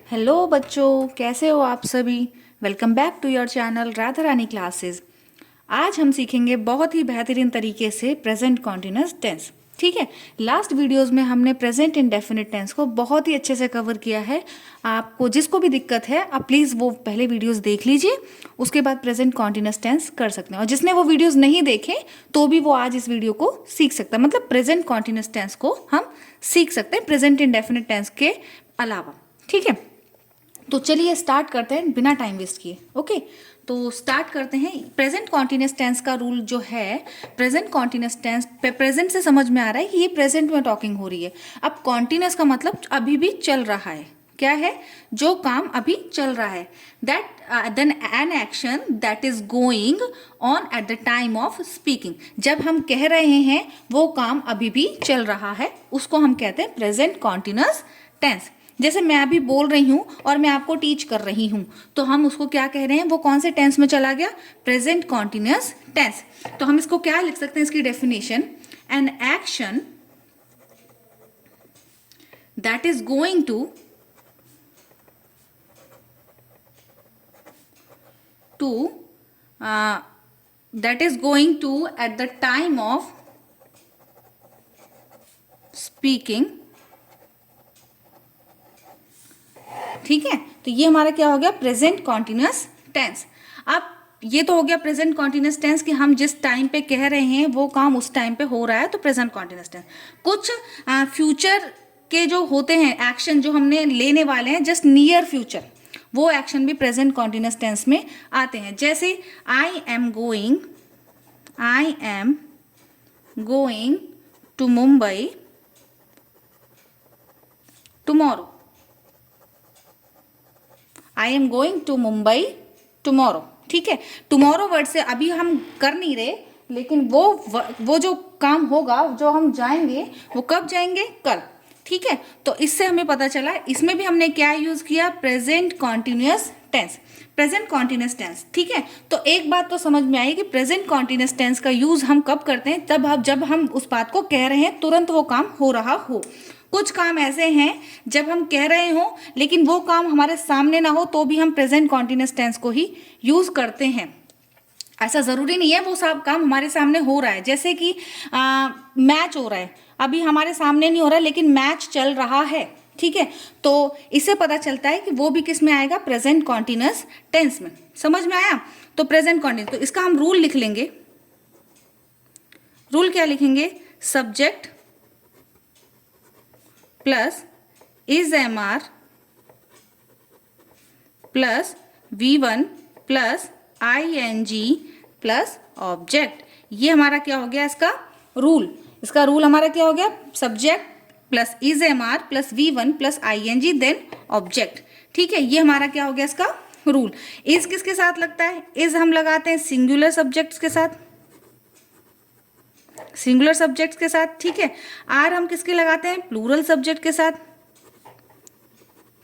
Hello बच्चों, कैसे हो आप सभी। Welcome back to your channel Radha Rani classes. आज हम सीखेंगे बहुत ही बेहतरीन तरीके से प्रेजेंट कॉन्टिन्यूअस टेंस। ठीक है, लास्ट वीडियोस में हमने प्रेजेंट इंडेफिनिट टेंस को बहुत ही अच्छे से कवर किया है। आपको जिसको भी दिक्कत है आप प्लीज़ वो पहले वीडियोस देख लीजिए, उसके बाद प्रेजेंट कॉन्टिन्यूअस टेंस कर सकते हैं। और जिसने वो वीडियोस नहीं देखे तो भी वो आज इस वीडियो को सीख सकता है। मतलब प्रेजेंट कॉन्टिन्यूअस टेंस को हम सीख सकते हैं प्रेजेंट इंडेफिनिट टेंस के अलावा। ठीक है, तो चलिए स्टार्ट करते हैं बिना टाइम वेस्ट किए। ओके, तो स्टार्ट करते हैं। प्रेजेंट कॉन्टिन्यूअस टेंस का रूल जो है, प्रेजेंट कॉन्टिन्यूअस टेंस प्रेजेंट से समझ में आ रहा है कि ये प्रेजेंट में टॉकिंग हो रही है। अब कॉन्टिन्यूअस का मतलब अभी भी चल रहा है। क्या है? जो काम अभी चल रहा है। That then an action that is going on at the time of speaking. जब हम कह रहे हैं वो काम अभी भी चल रहा है, उसको हम कहते हैं प्रेजेंट कॉन्टिन्यूअस टेंस। जैसे मैं अभी बोल रही हूँ और मैं आपको टीच कर रही हूँ, तो हम उसको क्या कह रहे हैं? वो कौन से टेंस में चला गया? Present continuous tense. तो हम इसको क्या लिख सकते हैं? इसकी definition, an action that is going to that is going to at the time of speaking। ठीक है, तो ये हमारा क्या हो गया? Present continuous tense. अब ये तो हो गया प्रेजेंट कॉन्टिन्यूअस टेंस कि हम जिस टाइम पे कह रहे हैं वो काम उस टाइम पे हो रहा है, तो प्रेजेंट कॉन्टिन्यूअस टेंस। कुछ फ्यूचर के जो होते हैं एक्शन जो हमने लेने वाले हैं, जस्ट नियर फ्यूचर, वो एक्शन भी प्रेजेंट कॉन्टिन्यूअस टेंस में आते हैं। जैसे I am going to Mumbai tomorrow. I am going to Mumbai tomorrow. ठीक है, टुमारो वर्ड से अभी हम कर नहीं रहे, लेकिन वो जो काम होगा, जो हम जाएंगे, वो कब जाएंगे? कल। ठीक है, तो इससे हमें पता चला इसमें भी हमने क्या यूज किया? Present continuous tense. Present continuous tense. ठीक है, तो एक बात तो समझ में आई कि प्रेजेंट कॉन्टिन्यूअस टेंस का यूज हम कब करते हैं? जब हम उस बात को कह रहे हैं, तुरंत वो काम हो रहा हो। कुछ काम ऐसे हैं जब हम कह रहे हो लेकिन वो काम हमारे सामने ना हो, तो भी हम प्रेजेंट कॉन्टिन्यूअस टेंस को ही यूज करते हैं। ऐसा जरूरी नहीं है वो सब काम हमारे सामने हो रहा है। जैसे कि मैच हो रहा है, अभी हमारे सामने नहीं हो रहा है लेकिन मैच चल रहा है। ठीक है, तो इससे पता चलता है कि वो भी किस में आएगा? प्रेजेंट कॉन्टिन्यूअस टेंस में। समझ में आया? तो प्रेजेंट कॉन्टिन्यूअस, तो इसका हम रूल लिख लेंगे। रूल क्या लिखेंगे? Subject plus is am are plus V1 plus ING plus object. ये हमारा क्या हो गया? इसका रूल। इसका रूल हमारा क्या हो गया? Subject plus is am are plus V1 plus ING then object. ठीक है, ये हमारा क्या हो गया? इसका रूल। इज किसके साथ लगता है? इज हम लगाते हैं सिंगुलर सब्जेक्ट्स के साथ, सिंगुलर सब्जेक्ट्स के साथ। ठीक है, आर हम किसके लगाते हैं? प्लूरल सब्जेक्ट के साथ।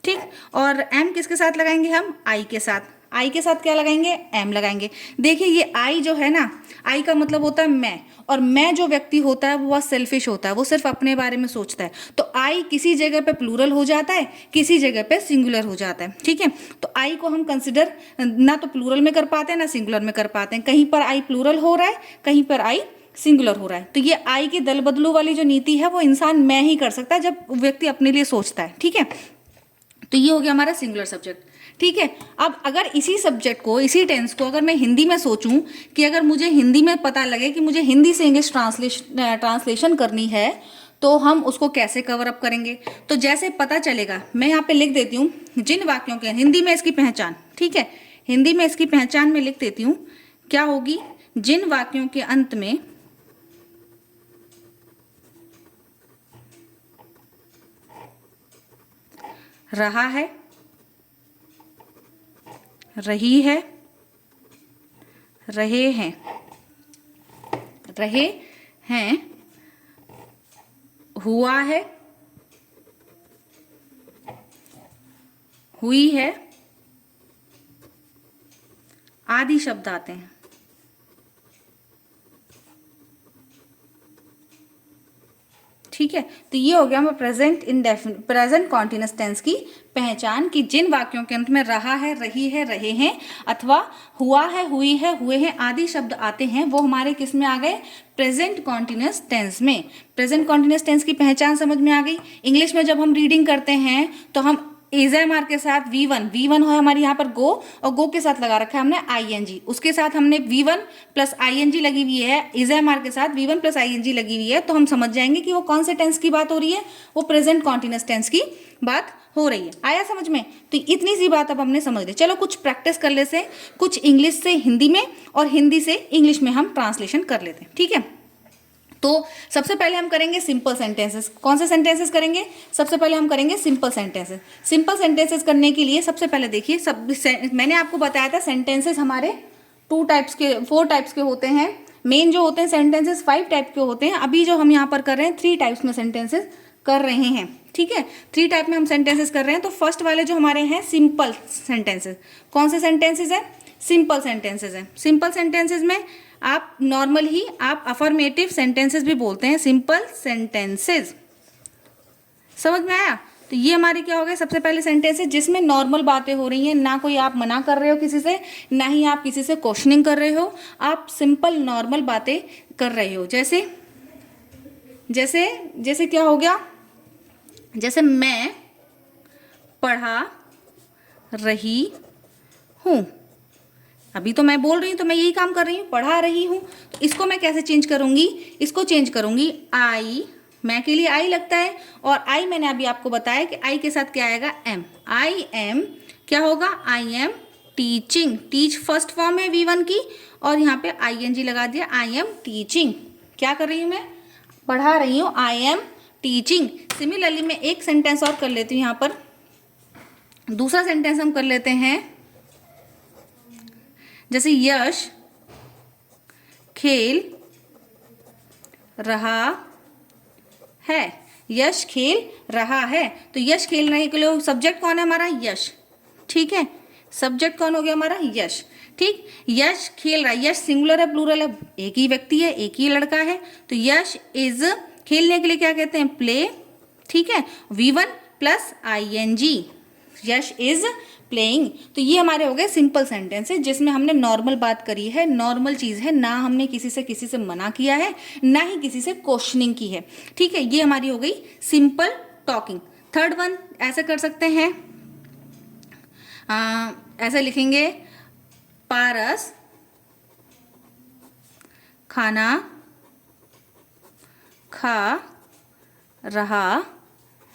ठीक, और एम किसके साथ लगाएंगे? हम आई के साथ। आई के साथ क्या लगाएंगे? एम लगाएंगे। देखिए, ये आई जो है ना, आई का मतलब होता है मैं, और मैं जो व्यक्ति होता है वो बहुत सेल्फिश होता है, वो सिर्फ अपने बारे में सोचता है। तो आई किसी जगह पे प्लूरल हो जाता है, किसी जगह पे सिंगुलर हो जाता है। ठीक है, तो आई को हम कंसिडर ना तो प्लूरल में कर पाते हैं ना सिंगुलर में कर पाते हैं। कहीं पर आई प्लूरल हो रहा है, कहीं पर आई सिंगुलर हो रहा है। तो ये आई की दल बदलू वाली जो नीति है वो इंसान मैं ही कर सकता है जब व्यक्ति अपने लिए सोचता है। ठीक है, तो ये हो गया हमारा सिंगुलर सब्जेक्ट। ठीक है, अब अगर इसी सब्जेक्ट को, इसी टेंस को अगर मैं हिंदी में सोचूं कि अगर मुझे हिंदी में पता लगे कि मुझे हिंदी से इंग्लिश ट्रांसलेशन करनी है, तो हम उसको कैसे कवर अप करेंगे? तो जैसे पता चलेगा, मैं यहाँ पे लिख देती हूँ जिन वाक्यों के हिंदी में इसकी पहचान। ठीक है, हिंदी में इसकी पहचान में लिख देती हूँ, क्या होगी? जिन वाक्यों के अंत में रहा है, रही है, रहे हैं, रहे हैं, हुआ है, हुई है, आदि शब्द आते हैं। ठीक। ठीक है, तो ये हो गया हमारा प्रेजेंट कॉन्टिन्यूअस टेंस की पहचान कि जिन वाक्यों के अंत में रहा है, रही है, रहे हैं अथवा हुआ है, हुई है, हुए हैं आदि शब्द आते हैं वो हमारे किस में आ गए, प्रेजेंट कॉन्टिन्यूअस टेंस में। प्रेजेंट कॉन्टिन्यूअस टेंस की पहचान समझ में आ गई। इंग्लिश में जब हम रीडिंग करते हैं तो हम एजएमआर के साथ V1 है हमारे यहाँ पर गो, और गो के साथ लगा रखा है हमने आईएनजी, उसके साथ हमने V1 प्लस आईएनजी लगी हुई है, एजएमआर के साथ V1 प्लस आईएनजी लगी हुई है, तो हम समझ जाएंगे कि वो कौन से टेंस की बात हो रही है, वो प्रेजेंट कॉन्टिन्यूअस टेंस की बात हो रही है। आया समझ में? तो इतनी सी बात अब हमने समझ ली। चलो कुछ प्रैक्टिस कर लेते हैं, कुछ इंग्लिश से हिंदी में और हिंदी से इंग्लिश में हम ट्रांसलेशन कर लेते हैं, ठीक है। तो सबसे पहले हम करेंगे सिंपल सेंटेंसेस। कौन से सेंटेंसेस करेंगे? सबसे पहले हम करेंगे सिंपल सेंटेंसेस। सिंपल सेंटेंसेस करने के लिए सबसे पहले देखिए, मैंने आपको बताया था सेंटेंसेस हमारे 4 टाइप्स के होते हैं। मेन जो होते हैं सेंटेंसेस 5 टाइप के होते हैं। अभी जो हम यहाँ पर कर रहे हैं 3 टाइप्स में सेंटेंसेस कर रहे हैं, ठीक है। 3 टाइप में हम सेंटेंसेस कर रहे हैं। तो फर्स्ट वाले जो हमारे हैं सिंपल सेंटेंसेस। कौन से सेंटेंसेस हैं? सिंपल सेंटेंसेस हैं। सिंपल सेंटेंसेस में आप नॉर्मल ही आप अफर्मेटिव सेंटेंसेस भी बोलते हैं, सिंपल सेंटेंसेस। समझ में आया? तो ये हमारे क्या हो गए, सबसे पहले सेंटेंस है जिसमें नॉर्मल बातें हो रही हैं, ना कोई आप मना कर रहे हो किसी से, ना ही आप किसी से क्वेश्चनिंग कर रहे हो, आप सिंपल नॉर्मल बातें कर रहे हो। जैसे जैसे जैसे क्या हो गया, जैसे मैं पढ़ा रही हूँ। अभी तो मैं बोल रही हूँ तो मैं यही काम कर रही हूँ, पढ़ा रही हूँ। तो इसको मैं कैसे चेंज करूँगी? इसको चेंज करूँगी आई, मैं के लिए आई लगता है, और आई मैंने अभी आपको बताया कि आई के साथ क्या आएगा, एम। आई एम क्या होगा, I am teaching. Teach first form है V1 की, और यहाँ पे ING लगा दिया, आई एम टीचिंग। क्या कर रही हूँ मैं? पढ़ा रही हूँ, आई एम टीचिंग। सिमिलरली मैं एक सेंटेंस और कर लेती हूँ यहाँ पर। दूसरा सेंटेंस हम कर लेते हैं, जैसे यश खेल रहा है। यश खेल रहा है, तो यश खेलने के लिए सब्जेक्ट कौन है हमारा, यश, ठीक है। सब्जेक्ट कौन हो गया हमारा, यश, ठीक। यश खेल रहा है, यश सिंगुलर है प्लूरल है, एक ही व्यक्ति है, एक ही लड़का है। तो यश इज, खेलने के लिए क्या कहते हैं, प्ले, ठीक है। V1 plus ING, Yash is playing. तो ये हमारे हो गए सिंपल सेंटेंस है जिसमें हमने नॉर्मल बात करी है, नॉर्मल चीज़ है, ना हमने किसी से मना किया है, ना ही किसी से क्वेश्चनिंग की है, ठीक है। ये हमारी हो गई सिंपल टॉकिंग। थर्ड वन ऐसे कर सकते हैं, ऐसे लिखेंगे, पारस खाना खा रहा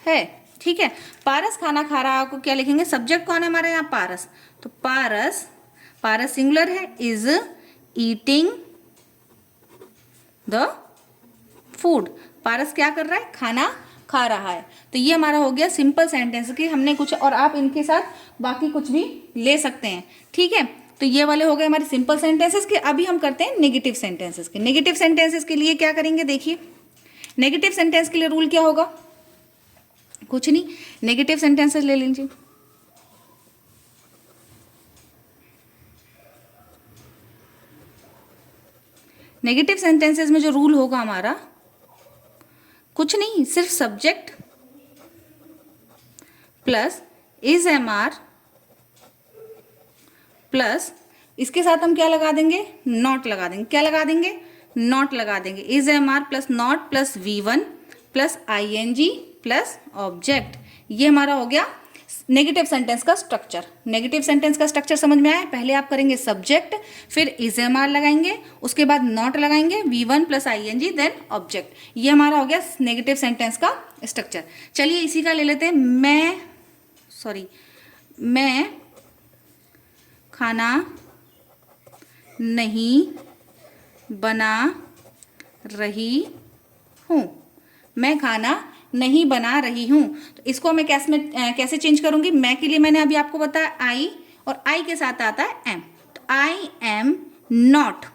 है, ठीक है। पारस खाना खा रहा को क्या लिखेंगे, सब्जेक्ट कौन है हमारे यहाँ, पारस। तो पारस सिंगुलर है, इज ईटिंग द फूड। पारस क्या कर रहा है, खाना खा रहा है। तो ये हमारा हो गया सिंपल सेंटेंस की हमने कुछ, और आप इनके साथ बाकी कुछ भी ले सकते हैं, ठीक है। तो ये वाले हो गए हमारे सिंपल सेंटेंसेस के। अभी हम करते हैं नेगेटिव सेंटेंसेस के। नेगेटिव सेंटेंसेस के लिए क्या करेंगे, देखिए नेगेटिव सेंटेंस के लिए रूल क्या होगा, कुछ नहीं, नेगेटिव सेंटेंसेस ले लीजिए। नेगेटिव सेंटेंसेस में जो रूल होगा हमारा, कुछ नहीं, सिर्फ subject plus is MR plus इसके साथ हम क्या लगा देंगे, नॉट लगा देंगे। क्या लगा देंगे, नॉट लगा देंगे। Is MR plus not plus V1 plus ING plus object. ये हमारा हो गया नेगेटिव सेंटेंस का स्ट्रक्चर। नेगेटिव सेंटेंस का स्ट्रक्चर समझ में आया? पहले आप करेंगे सब्जेक्ट, फिर इज MR लगाएंगे, उसके बाद नॉट लगाएंगे, V1 plus ING then object. ये हमारा हो गया नेगेटिव सेंटेंस का स्ट्रक्चर। चलिए इसी का ले लेते हैं, मैं खाना नहीं बना रही हूँ। मैं खाना नहीं बना रही हूँ। तो इसको मैं कैसे चेंज करूँगी, मैं के लिए मैंने अभी आपको बताया आई, और आई के साथ आता है एम। तो आई एम नॉट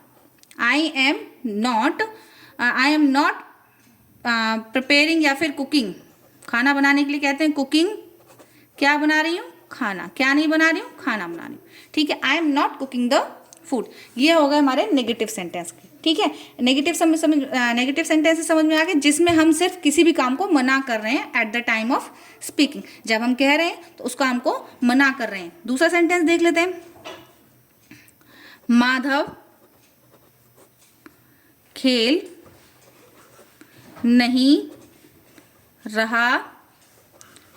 प्रिपेयरिंग या फिर कुकिंग। खाना बनाने के लिए कहते हैं कुकिंग। क्या बना रही हूँ, खाना। क्या नहीं बना रही हूँ, खाना बना रही हूँ, ठीक है। I am not cooking the food. ये हो गए हमारे नेगेटिव सेंटेंस के। ठीक है। नेगेटिव सेंटेंसेस समझ में आ गए, जिसमें हम सिर्फ किसी भी काम को मना कर रहे हैं eight the time of speaking. जब हम कह रहे हैं तो उस काम को मना कर रहे हैं। दूसरा सेंटेंस देख लेते हैं। माधव खेल नहीं रहा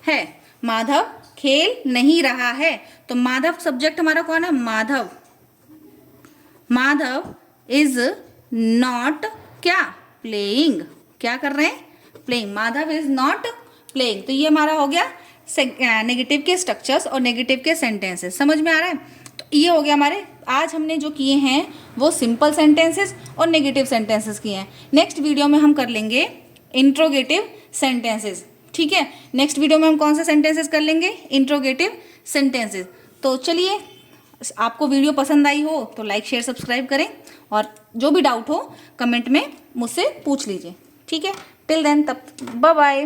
है। माधव खेल नहीं रहा है, तो माधव सब्जेक्ट हमारा कौन है? माधव। माधव इज नॉट क्या? प्लेइंग। क्या कर रहे हैं? Playing. Madhav is not playing. तो ये हमारा हो गया नेगेटिव के स्ट्रक्चर्स और नेगेटिव के सेंटेंसेस। समझ में आ रहा है? तो ये हो गया हमारे, आज हमने जो किए हैं वो सिंपल सेंटेंसेस और नेगेटिव सेंटेंसेस किए हैं। नेक्स्ट वीडियो में हम कर लेंगे इंट्रोगेटिव सेंटेंसेस। ठीक है, नेक्स्ट वीडियो में हम कौन से सेंटेंसेस कर लेंगे? Interrogative sentences. तो चलिए, आपको वीडियो पसंद आई हो तो लाइक शेयर सब्सक्राइब करें, और जो भी डाउट हो कमेंट में मुझसे पूछ लीजिए। ठीक है, टिल देन, तब बाय बाय।